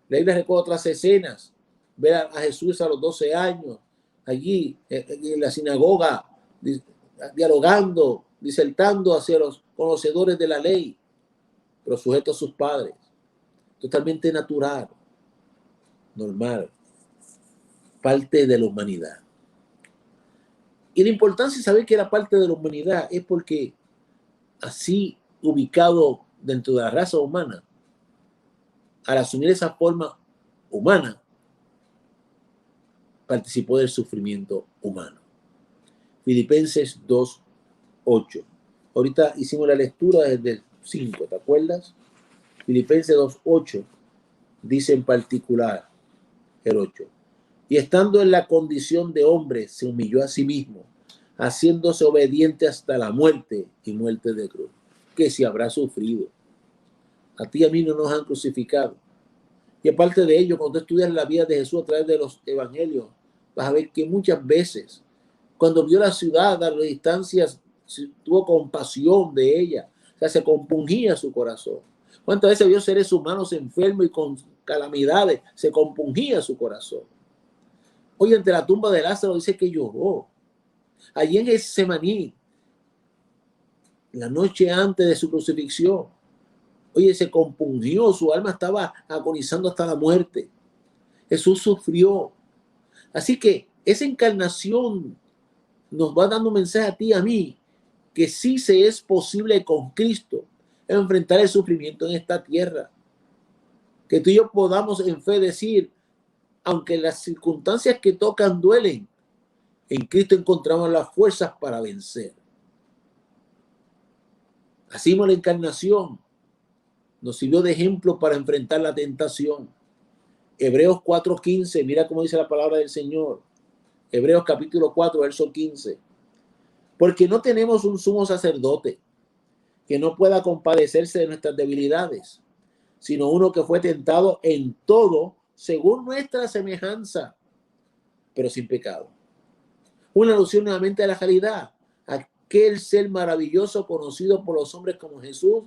La Biblia recuerda otras escenas. Ver a Jesús a los 12 años, allí en la sinagoga, dialogando, disertando hacia los conocedores de la ley, pero sujeto a sus padres. Totalmente natural, normal, parte de la humanidad. Y la importancia de saber que era parte de la humanidad es porque así ubicado dentro de la raza humana, al asumir esa forma humana, participó del sufrimiento humano. Filipenses 2:8. Ahorita hicimos la lectura desde el 5, ¿te acuerdas? Filipenses 2:8 dice en particular el 8. Y estando en la condición de hombre, se humilló a sí mismo, haciéndose obediente hasta la muerte y muerte de cruz. Que si habrá sufrido. A ti y a mí no nos han crucificado. Y aparte de ello, cuando tú estudias la vida de Jesús a través de los evangelios, vas a ver que muchas veces, cuando vio la ciudad a las distancias, tuvo compasión de ella. O sea, se compungía su corazón. ¿Cuántas veces vio seres humanos enfermos y con calamidades? Se compungía su corazón. Hoy ante la tumba de Lázaro dice que lloró. Allí en Getsemaní, la noche antes de su crucifixión, Oye, se compungió, su alma estaba agonizando hasta la muerte. Jesús sufrió. Así que esa encarnación nos va dando un mensaje a ti y a mí, que sí se es posible con Cristo enfrentar el sufrimiento en esta tierra. Que tú y yo podamos en fe decir, aunque las circunstancias que tocan duelen, en Cristo encontramos las fuerzas para vencer. Así como la encarnación nos sirvió de ejemplo para enfrentar la tentación. Hebreos 4:15, mira cómo dice la palabra del Señor. Hebreos capítulo 4, verso 15. Porque no tenemos un sumo sacerdote que no pueda compadecerse de nuestras debilidades, sino uno que fue tentado en todo según nuestra semejanza, pero sin pecado. Una alusión nuevamente a la realidad. Aquel ser maravilloso conocido por los hombres como Jesús,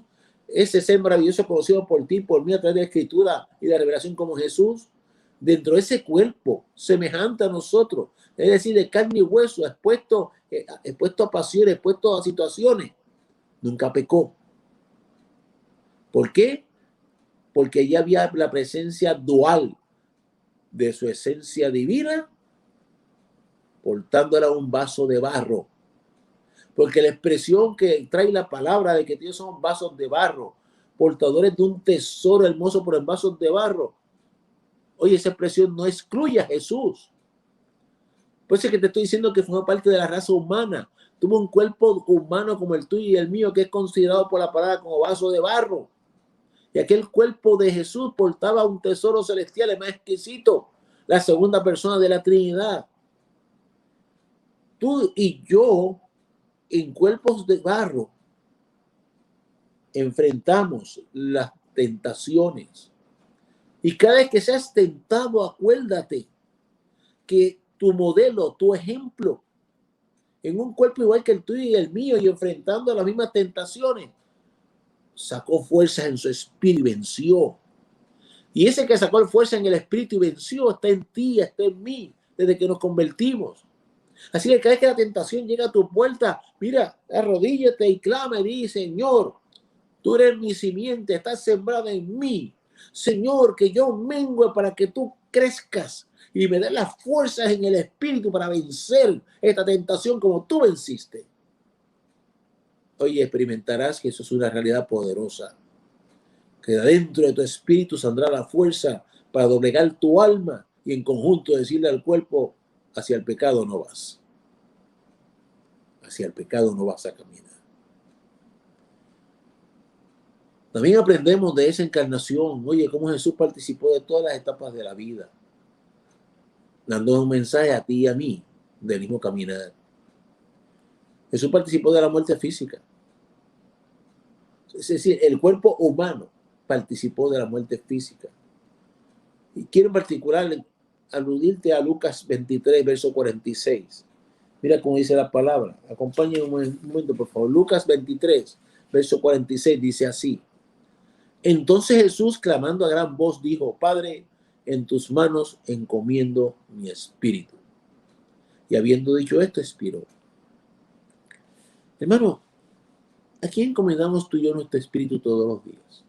ese ser maravilloso conocido por ti, por mí, a través de la Escritura y de la revelación como Jesús, dentro de ese cuerpo semejante a nosotros, es decir, de carne y hueso, expuesto a pasiones, expuesto a situaciones, nunca pecó. ¿Por qué? Porque ya había la presencia dual de su esencia divina, portándola un vaso de barro. Porque la expresión que trae la palabra de que Dios son vasos de barro, portadores de un tesoro hermoso por en vasos de barro. Oye, esa expresión no excluye a Jesús. Por eso es que te estoy diciendo que fue parte de la raza humana. Tuvo un cuerpo humano como el tuyo y el mío, que es considerado por la palabra como vaso de barro. Y aquel cuerpo de Jesús portaba un tesoro celestial, el más exquisito, la segunda persona de la Trinidad. Tú y yo, en cuerpos de barro, enfrentamos las tentaciones. Y cada vez que seas tentado, acuérdate que tu modelo, tu ejemplo, en un cuerpo igual que el tuyo y el mío, y enfrentando las mismas tentaciones, sacó fuerzas en su espíritu y venció. Y ese que sacó fuerza en el espíritu y venció está en ti, está en mí, desde que nos convertimos. Así que cada vez que la tentación llega a tu puerta, mira, arrodíllate y clama y di, Señor, tú eres mi simiente, estás sembrada en mí. Señor, que yo mengue para que tú crezcas y me des las fuerzas en el espíritu para vencer esta tentación como tú venciste. Oye, experimentarás que eso es una realidad poderosa. Que dentro de tu espíritu saldrá la fuerza para doblegar tu alma y en conjunto decirle al cuerpo, hacia el pecado no vas. Hacia el pecado no vas a caminar. También aprendemos de esa encarnación, oye, cómo Jesús participó de todas las etapas de la vida, dando un mensaje a ti y a mí del mismo caminar. Jesús participó de la muerte física. Es decir, el cuerpo humano participó de la muerte física. Y quiero en particular aludirte a Lucas 23, verso 46. Mira cómo dice la palabra. Acompáñenme un momento, por favor. Lucas 23, verso 46 dice así. Entonces Jesús, clamando a gran voz, dijo, Padre, en tus manos encomiendo mi espíritu. Y habiendo dicho esto, expiró. Hermano, ¿a quién encomendamos tú y yo nuestro espíritu todos los días?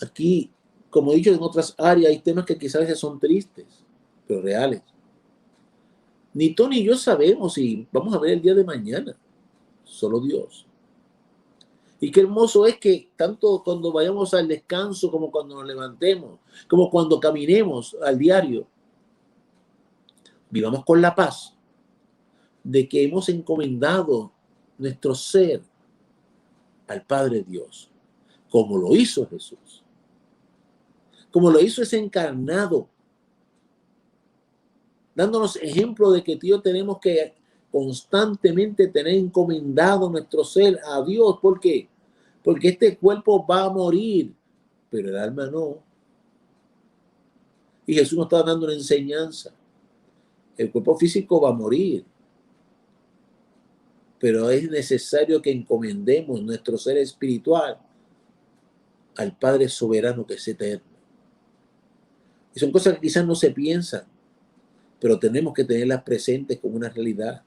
Aquí, como he dicho en otras áreas, hay temas que quizás a veces son tristes, pero reales. Ni tú ni yo sabemos si vamos a ver el día de mañana. Solo Dios. Y qué hermoso es que tanto cuando vayamos al descanso como cuando nos levantemos, como cuando caminemos al diario, vivamos con la paz de que hemos encomendado nuestro ser al Padre Dios, como lo hizo Jesús, como lo hizo ese encarnado, dándonos ejemplo de que tío tenemos que constantemente tener encomendado nuestro ser a Dios. ¿Por qué? Porque este cuerpo va a morir, pero el alma no. Y Jesús nos está dando una enseñanza. El cuerpo físico va a morir, pero es necesario que encomendemos nuestro ser espiritual al Padre soberano que es eterno. Y son cosas que quizás no se piensan, pero tenemos que tenerlas presentes como una realidad.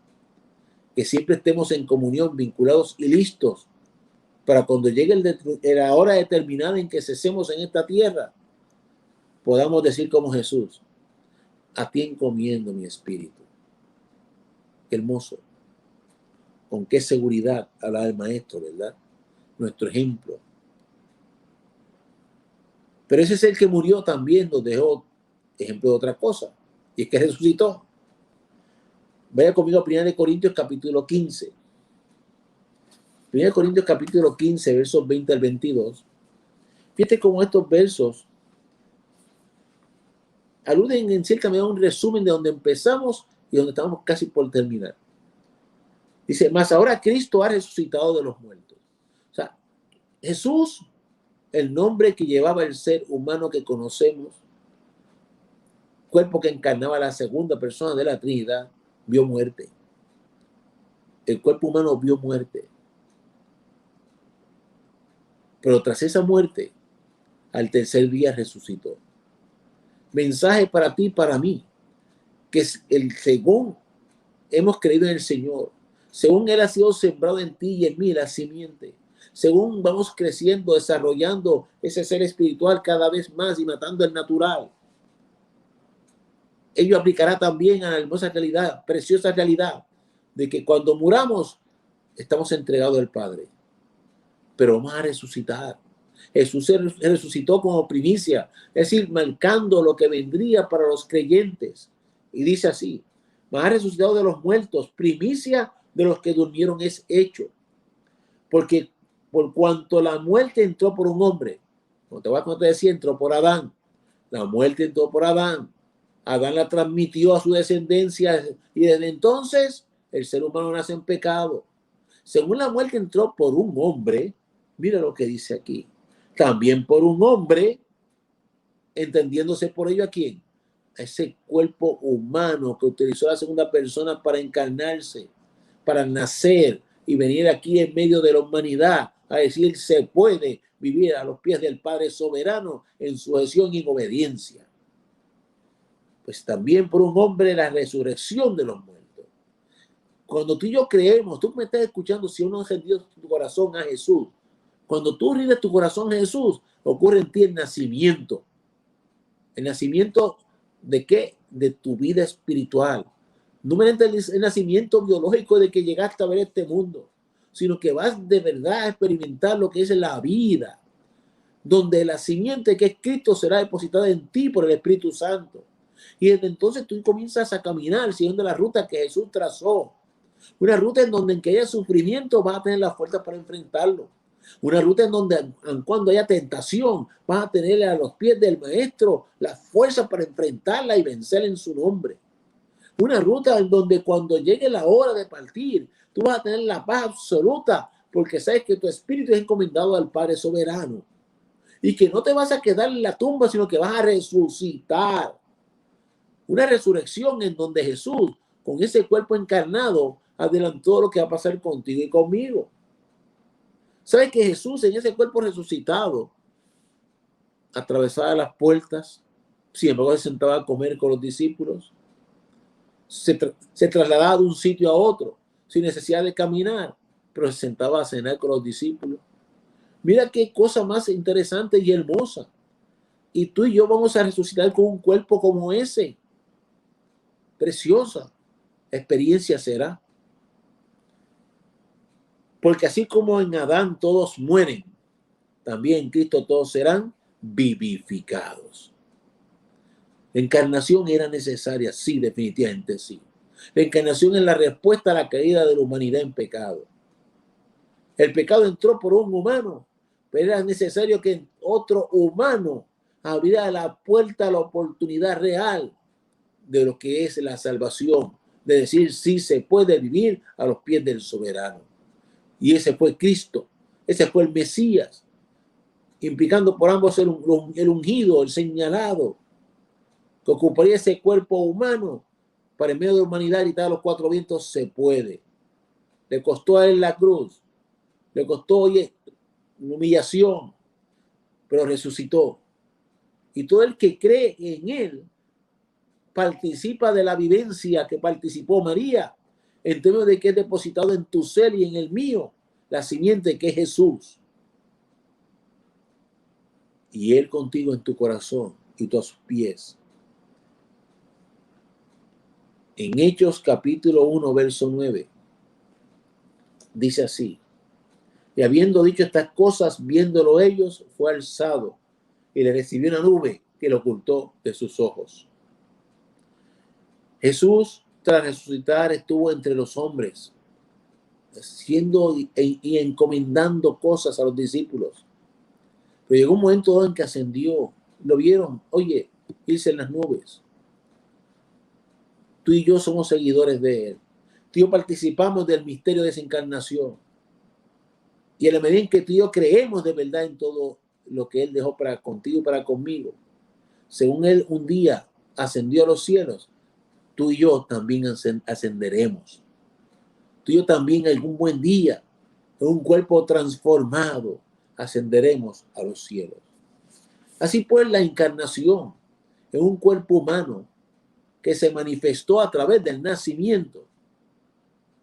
Que siempre estemos en comunión, vinculados y listos para cuando llegue la hora determinada en que cesemos en esta tierra, podamos decir como Jesús: a ti encomiendo mi espíritu. Qué hermoso. Con qué seguridad habla el maestro, ¿verdad? Nuestro ejemplo. Pero ese es el que murió también, nos dejó ejemplo de otra cosa, y es que resucitó. Vaya conmigo a 1 Corintios capítulo 15. 1 Corintios capítulo 15, versos 20 al 22. Fíjate cómo estos versos aluden en cierta medida a un resumen de donde empezamos y donde estamos casi por terminar. Dice: mas ahora Cristo ha resucitado de los muertos. O sea, Jesús, el nombre que llevaba el ser humano que conocemos, cuerpo que encarnaba la segunda persona de la Trinidad, vio muerte. El cuerpo humano vio muerte. Pero tras esa muerte, al tercer día resucitó. Mensaje para ti y para mí, que es según hemos creído en el Señor, según Él ha sido sembrado en ti y en mí la simiente, según vamos creciendo, desarrollando ese ser espiritual cada vez más y matando el natural, ello aplicará también a la hermosa realidad, preciosa realidad, de que cuando muramos estamos entregados al Padre, pero vamos a resucitar. Jesús resucitó como primicia, es decir, marcando lo que vendría para los creyentes. Y dice así: mas ha resucitado de los muertos, primicia de los que durmieron es hecho. Porque por cuanto la muerte entró por un hombre, como te decía, entró por Adán. La muerte entró por Adán. Adán la transmitió a su descendencia y desde entonces el ser humano nace en pecado. Según la muerte entró por un hombre, mira lo que dice aquí, también por un hombre, entendiéndose por ello a quién, a ese cuerpo humano que utilizó la segunda persona para encarnarse, para nacer y venir aquí en medio de la humanidad a decir: se puede vivir a los pies del Padre soberano en sujeción y en obediencia. Pues también por un hombre la resurrección de los muertos. Cuando tú y yo creemos, tú me estás escuchando, si uno ha rendido tu corazón a Jesús, cuando tú rindes tu corazón a Jesús, ocurre en ti el nacimiento. ¿El nacimiento de qué? De tu vida espiritual. No meramente el nacimiento biológico de que llegaste a ver este mundo, sino que vas de verdad a experimentar lo que es la vida, donde la simiente que es Cristo será depositada en ti por el Espíritu Santo. Y desde entonces tú comienzas a caminar siguiendo la ruta que Jesús trazó. Una ruta en donde en que haya sufrimiento vas a tener la fuerza para enfrentarlo. Una ruta en donde cuando haya tentación vas a tener a los pies del maestro la fuerza para enfrentarla y vencer en su nombre. Una ruta en donde cuando llegue la hora de partir tú vas a tener la paz absoluta porque sabes que tu espíritu es encomendado al Padre soberano y que no te vas a quedar en la tumba sino que vas a resucitar. Una resurrección en donde Jesús con ese cuerpo encarnado adelantó lo que va a pasar contigo y conmigo. ¿Sabes que Jesús en ese cuerpo resucitado atravesaba las puertas, sin embargo se sentaba a comer con los discípulos, se trasladaba de un sitio a otro sin necesidad de caminar, pero se sentaba a cenar con los discípulos? Mira qué cosa más interesante y hermosa. Y tú y yo vamos a resucitar con un cuerpo como ese. Preciosa experiencia será. Porque así como en Adán todos mueren, también en Cristo todos serán vivificados. La encarnación era necesaria, sí, definitivamente sí. La encarnación es la respuesta a la caída de la humanidad en pecado. El pecado entró por un humano, pero era necesario que otro humano abriera la puerta a la oportunidad real de lo que es la salvación, de decir sí se puede vivir a los pies del soberano. Y ese fue Cristo, ese fue el Mesías, implicando por ambos el ungido, el señalado, que ocuparía ese cuerpo humano para en medio de la humanidad gritar a los cuatro vientos: se puede. Le costó a él la cruz, le costó humillación, pero resucitó. Y todo el que cree en él participa de la vivencia que participó María, en términos de que es depositado en tu ser y en el mío, la simiente que es Jesús. Y Él contigo en tu corazón y tú a sus pies. En Hechos capítulo 1, verso 9, dice así: y habiendo dicho estas cosas, viéndolo ellos, fue alzado y le recibió una nube que lo ocultó de sus ojos. Jesús, tras resucitar, estuvo entre los hombres, haciendo y encomendando cosas a los discípulos. Pero llegó un momento en que ascendió, lo vieron, oye, irse en las nubes. Tú y yo somos seguidores de Él. Tú y yo participamos del misterio de esa encarnación. Y en la medida en que tú y yo creemos de verdad en todo lo que Él dejó para contigo y para conmigo, según Él un día ascendió a los cielos, tú y yo también ascenderemos. Tú y yo también algún buen día, en un cuerpo transformado, ascenderemos a los cielos. Así pues, la encarnación en un cuerpo humano que se manifestó a través del nacimiento,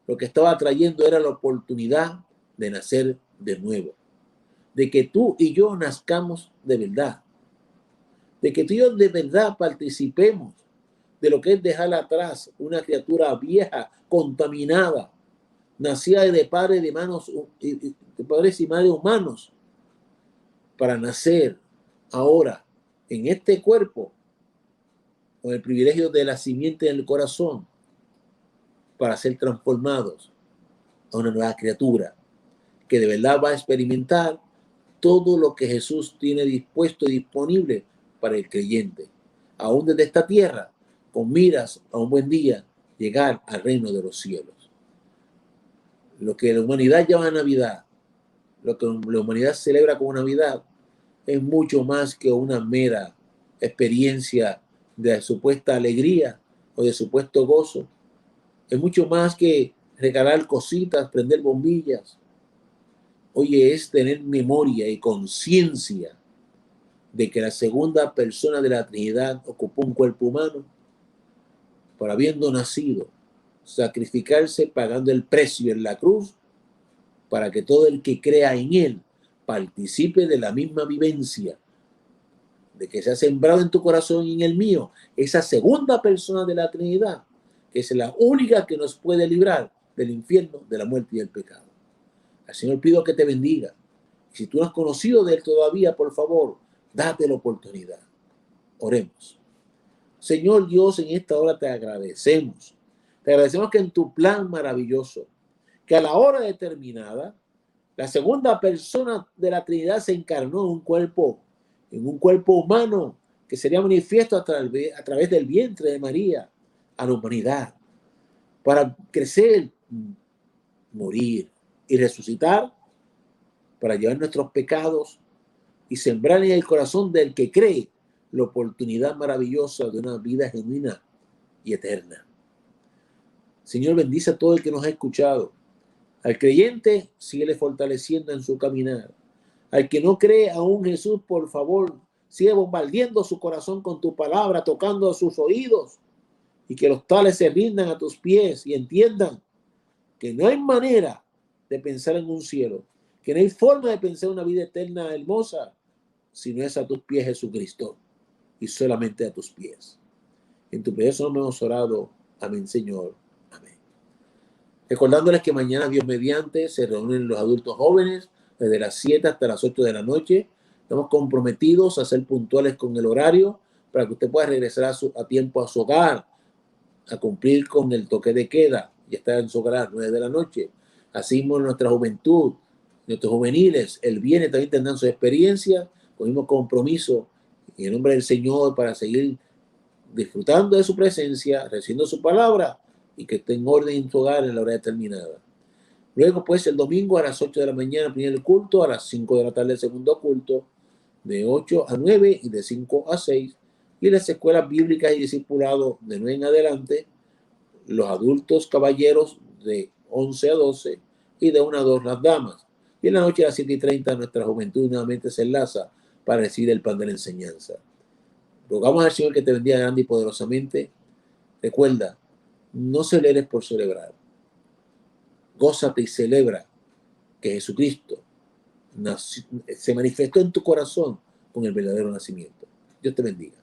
lo que estaba trayendo era la oportunidad de nacer de nuevo, de que tú y yo nazcamos de verdad, de que tú y yo de verdad participemos de lo que es dejar atrás una criatura vieja, contaminada, nacida de padres de padres y madres humanos, para nacer ahora en este cuerpo con el privilegio de la simiente del corazón, para ser transformados a una nueva criatura que de verdad va a experimentar todo lo que Jesús tiene dispuesto y disponible para el creyente, aún desde esta tierra, con miras a un buen día llegar al reino de los cielos. Lo que la humanidad llama Navidad, lo que la humanidad celebra como Navidad, es mucho más que una mera experiencia de supuesta alegría o de supuesto gozo. Es mucho más que regalar cositas, prender bombillas. Oye, es tener memoria y conciencia de que la segunda persona de la Trinidad ocupó un cuerpo humano para, habiendo nacido, sacrificarse pagando el precio en la cruz para que todo el que crea en Él participe de la misma vivencia, de que se ha sembrado en tu corazón y en el mío esa segunda persona de la Trinidad, que es la única que nos puede librar del infierno, de la muerte y del pecado. Al Señor pido que te bendiga. Si tú no has conocido de Él todavía, por favor, date la oportunidad. Oremos. Señor Dios, en esta hora te agradecemos. Te agradecemos que en tu plan maravilloso, que a la hora determinada, la segunda persona de la Trinidad se encarnó en un cuerpo humano que sería manifiesto a través del vientre de María a la humanidad, para crecer, morir y resucitar, para llevar nuestros pecados y sembrar en el corazón del que cree la oportunidad maravillosa de una vida genuina y eterna. Señor, bendice a todo el que nos ha escuchado. Al creyente, síguele fortaleciendo en su caminar. Al que no cree aún, Jesús, por favor, sigue bombardeando su corazón con tu palabra, tocando a sus oídos, y que los tales se rindan a tus pies y entiendan que no hay manera de pensar en un cielo, que no hay forma de pensar una vida eterna hermosa, si no es a tus pies, Jesucristo, y solamente a tus pies. En tu precioso nombre hemos orado. Amén, Señor. Amén. Recordándoles que mañana, Dios mediante, se reúnen los adultos jóvenes desde las 7 hasta las 8 de la noche. Estamos comprometidos a ser puntuales con el horario para que usted pueda regresar a tiempo a su hogar, a cumplir con el toque de queda y estar en su hogar a las 9 de la noche. Así como nuestra juventud, nuestros juveniles, el viernes también tendrán su experiencia, con el mismo compromiso en el nombre del Señor, para seguir disfrutando de su presencia, recibiendo su palabra y que esté en orden en tu hogar en la hora determinada. Luego, pues, el domingo a las 8 de la mañana, el primer culto, a las 5 de la tarde, el segundo culto, de 8 a 9 y de 5 a 6. Y las escuelas bíblicas y discipulado de 9 en adelante, los adultos caballeros de 11 a 12 y de 1 a 2 las damas. Y en la noche a las 7:30 nuestra juventud nuevamente se enlaza para recibir el pan de la enseñanza. Rogamos al Señor que te bendiga grande y poderosamente. Recuerda, no celebres por celebrar. Gózate y celebra que Jesucristo se manifestó en tu corazón con el verdadero nacimiento. Dios te bendiga.